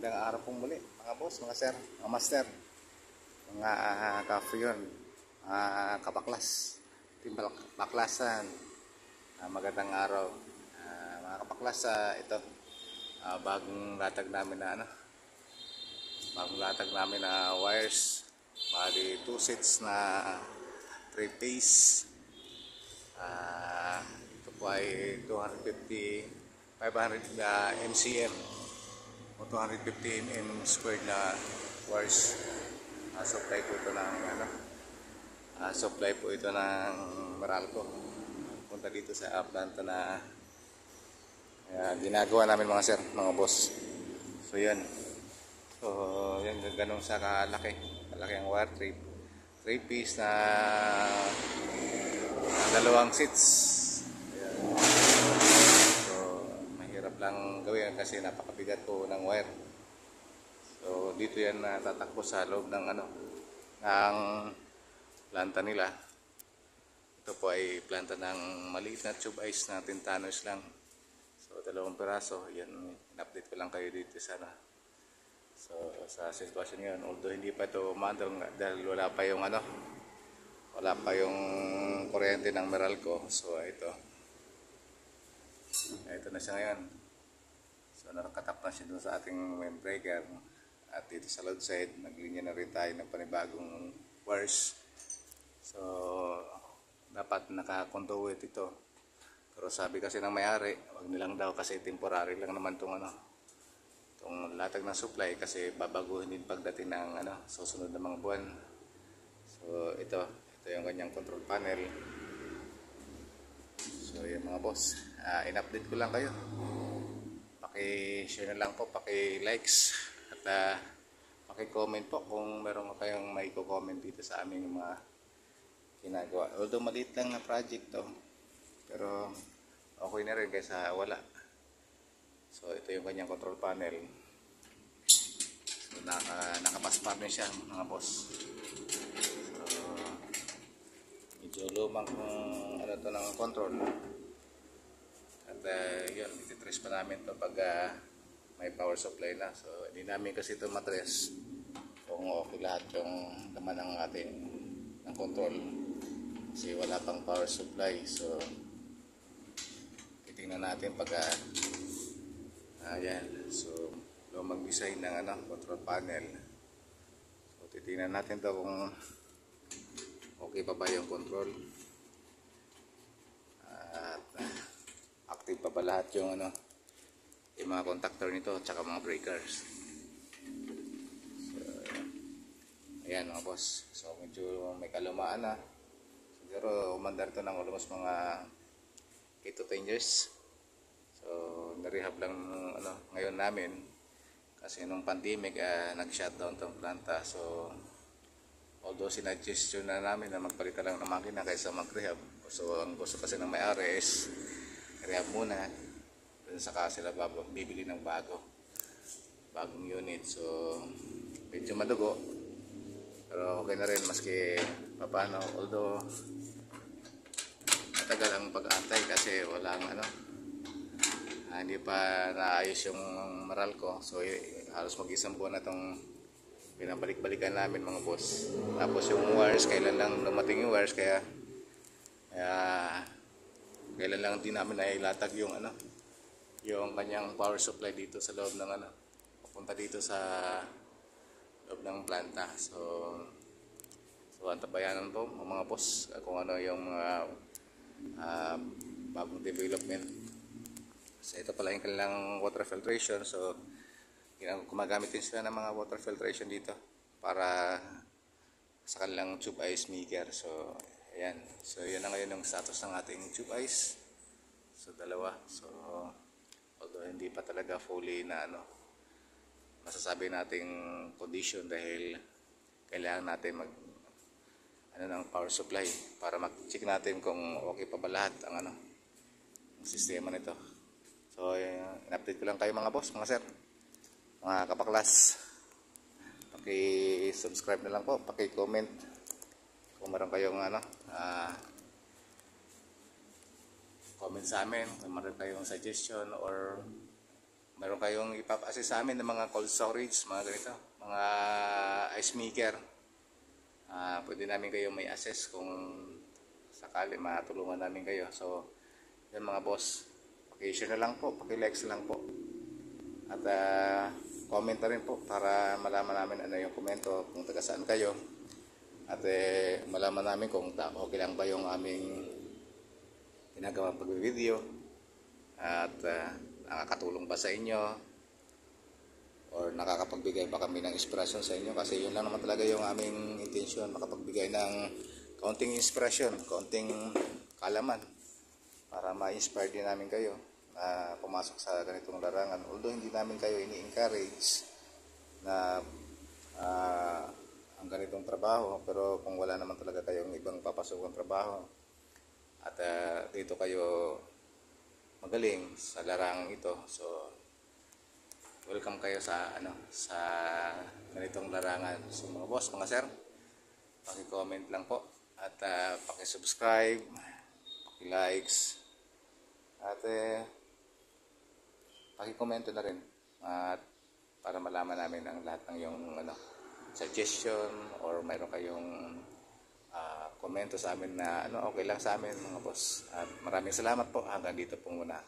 Magandang araw pong muli mga boss, mga sir, mga master, mga ka-freon, kabaklas, team baklasan. Magandang araw mga kabaklas. Ito bagong latag namin na wires, bali 2 sets na 3 phase. Ito po ay 500 MCM o 250 mm squared na wires. Supply po ito ng Meralco punta dito sa planta na ginagawa namin mga sir, mga boss. So yan, ganun sa kalaki ang wire, 3 piece na 2 seats. Lang gawin kasi napakabigat po ng wire. So dito yan tatakbo sa loob ng ng planta nila. Ito po ay planta ng maliit na tube ice na tintanos lang. So 2 piraso. Yan, in-update ko lang kayo dito sana. So sa sitwasyon ngayon, although hindi pa ito umandar dahil wala pa yung kuryente ng Meralco. So ito na siya ngayon. So nakatap na siya doon sa ating main breaker. At dito sa load side, naglinya na rin tayo ng panibagong wires. So dapat nakakonduit ito. Pero sabi kasi ng may-ari, wag nilang daw kasi temporary lang naman itong latag ng supply, kasi babaguhin din pagdating ng susunod na mga buwan. So ito yung kanyang control panel. So yan mga boss, in-update ko lang kayo. Paki-share na lang po, paki-likes at paki-comment po kung meron kayong may comment dito sa aming mga ginagawa. Although maliit lang na project to, pero okay na rin kaysa wala. So ito yung kanyang control panel. So nakapaspar na siya mga boss. So medyo lumang kung ng control. At yun, ititrace pa namin ito pag may power supply na. So hindi namin kasi ito matrace kung okay lahat yung laman ng ating control, kasi wala pang power supply. So titingnan natin pag yan. So lumang design ng control panel. So titingnan natin to kung okay pa ba yung control. Active pa ba lahat yung mga contactor nito at saka mga breakers. So ayan mga boss. So medyo may kalumaan na. Siguro umandar ito ng almost mga 8 to 10 years. So narehab lang ngayon namin kasi nung pandemic nag-shutdown tong planta. So although sinadjust na namin na magpalitan lang ng makina kaysa mag-rehab. So ang gusto kasi ng may-ari is rehab muna, dun saka sila bibili ng bagong unit. So medyo madugo, pero okay na rin maski paano. Although matagal ang pag-antay kasi walang hindi pa naayos yung Meralco. So halos mag-isang buwan na itong pinabalik-balikan namin mga boss. Tapos yung wires, kailan lang dumating yung wires, kaya kailan lang din namin nailatag yung kanyang power supply dito sa loob ng papunta dito sa loob ng planta. So antabayanan po mga boss kung yung bagong development. So ito pala yung kanilang water filtration. So gumagamit din sila ng mga water filtration dito para sa kanilang tube ice maker. So ayan. So yan na ngayon yung status ng ating tube ice. So 2. So although hindi pa talaga fully na masasabi nating condition, dahil kailangan natin ng power supply para mag-check natin kung okay pa ba lahat ang sistema nito. So in-update ko lang kayo mga boss, mga sir, mga kapaklas. Paki-subscribe na lang po, paki-comment kung meron kayong comment sa amin, kung meron kayong suggestion or meron kayong ipapa-assist sa amin ng mga cold storage, mga ganito, mga ice maker, pwede namin kayo may assess kung sakali matulungan namin kayo. So yan mga boss, paki-share na lang po, paki-likes lang po, at comment na rin po para malaman namin ano yung komento, kung taga saan kayo, at malaman namin kung okay lang ba yung aming ginagawa pag-video, at nakakatulong ba sa inyo or nakakapagbigay ba kami ng inspirasyon sa inyo, kasi yun lang naman talaga yung aming intensyon, makapagbigay ng kaunting inspirasyon, kaunting kalaman para ma-inspire din namin kayo na pumasok sa ganitong larangan. Although hindi namin kayo ini-encourage na ang ganitong trabaho, pero kung wala naman talaga kayong ibang papasokang trabaho at dito kayo magaling sa larangan ito, so welcome kayo sa sa ganitong larangan. So mga boss, mga sir, paki-comment lang po at paki-subscribe, paki-likes, at paki-komento na rin, at para malaman namin ang lahat ng yung suggestion or mayroon kayong komento sa amin na okay lang sa amin mga boss. At maraming salamat po, hanggang dito po muna.